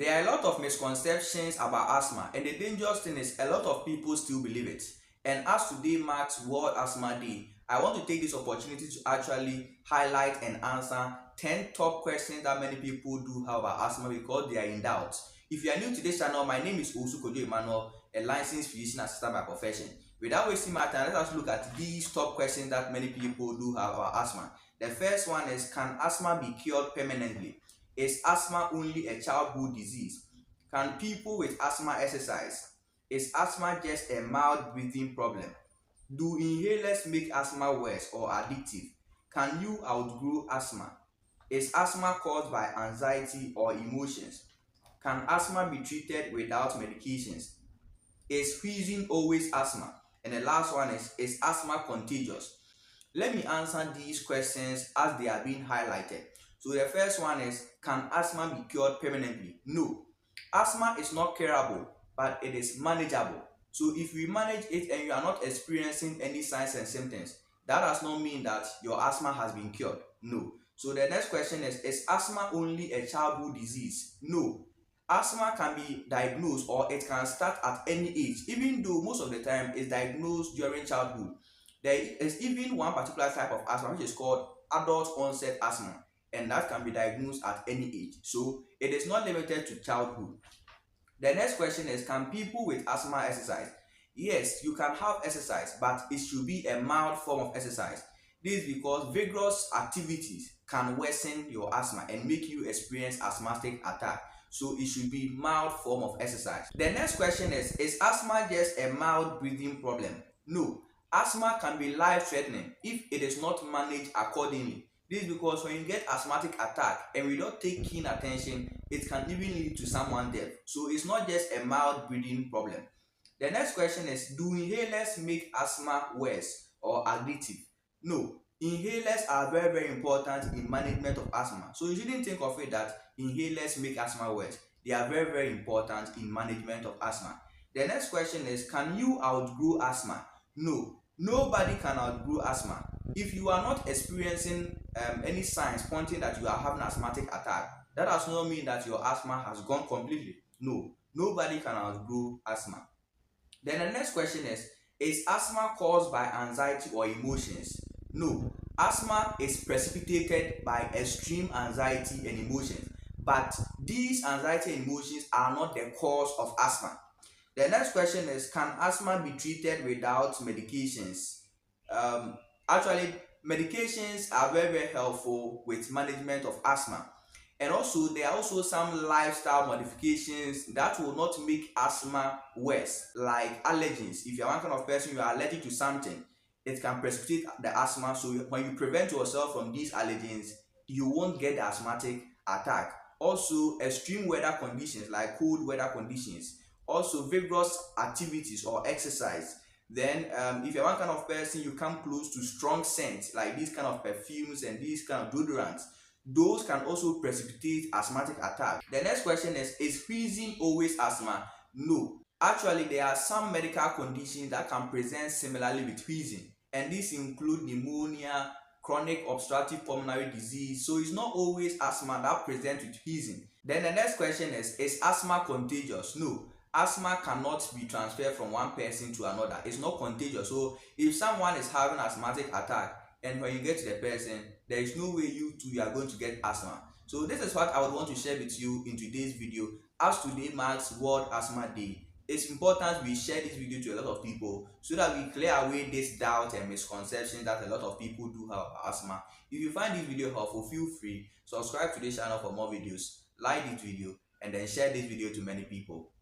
There are a lot of misconceptions about asthma, and the dangerous thing is a lot of people still believe it. And as today marks World Asthma Day, I want to take this opportunity to actually highlight and answer 10 top questions that many people do have about asthma because they are in doubt. If you are new to this channel, my name is Osukojo Emmanuel, a licensed physician assistant by profession. Without wasting my time, let us look at these top questions that many people do have about asthma. The first one is, can asthma be cured permanently? Is asthma only a childhood disease? Can people with asthma exercise? Is asthma just a mild breathing problem? Do inhalers make asthma worse or addictive? Can you outgrow asthma? Is asthma caused by anxiety or emotions? Can asthma be treated without medications? Is wheezing always asthma? And the last one is asthma contagious? Let me answer these questions as they are being highlighted. So the first one is, can asthma be cured permanently? No. Asthma is not curable, but it is manageable. So if we manage it and you are not experiencing any signs and symptoms, that does not mean that your asthma has been cured. No. So the next question is asthma only a childhood disease? No. Asthma can be diagnosed or it can start at any age, even though most of the time it's diagnosed during childhood. There is even one particular type of asthma which is called adult onset asthma, and that can be diagnosed at any age. So it is not limited to childhood. The next question is, can people with asthma exercise? Yes, you can have exercise, but it should be a mild form of exercise. This is because vigorous activities can worsen your asthma and make you experience asthmatic attack. So it should be mild form of exercise. The next question is asthma just a mild breathing problem? No. Asthma can be life-threatening if it is not managed accordingly. This is because when you get asthmatic attack and we don't take keen attention, it can even lead to someone death. So it's not just a mild breathing problem. The next question is, do inhalers make asthma worse or addictive? No. Inhalers are very important in management of asthma. So you shouldn't think of it that inhalers make asthma worse. They are very important in management of asthma. The next question is, can you outgrow asthma? No. Nobody can outgrow asthma. If you are not experiencing any signs pointing that you are having asthmatic attack, that does not mean that your asthma has gone completely. No, nobody can outgrow asthma. Then the next question is asthma caused by anxiety or emotions? No, asthma is precipitated by extreme anxiety and emotions, but these anxiety and emotions are not the cause of asthma. The next question is, can asthma be treated without medications? Actually, medications are very helpful with management of asthma. And also, there are also some lifestyle modifications that will not make asthma worse, like allergens. If you're one kind of person you are allergic to something, it can precipitate the asthma. So when you prevent yourself from these allergens, you won't get the asthmatic attack. Also, extreme weather conditions like cold weather conditions, also vigorous activities or exercise. Then if you're one kind of person you come close to strong scents like these kind of perfumes and these kind of deodorants, those can also precipitate asthmatic attack. The next question is wheezing always asthma? No. Actually, there are some medical conditions that can present similarly with wheezing, and these include pneumonia, chronic obstructive pulmonary disease. So it's not always asthma that presents with wheezing. Then the next question is asthma contagious? No. Asthma cannot be transferred from one person to another. It's not contagious. So if someone is having asthmatic attack and when you get to the person, there is no way you are going to get asthma. So this is what I would want to share with you in today's video. As today marks World Asthma Day, it's important we share this video to a lot of people so that we clear away this doubt and misconceptions that a lot of people do have about asthma. If you find this video helpful, feel free subscribe to this channel for more videos, like this video, and then share this video to many people.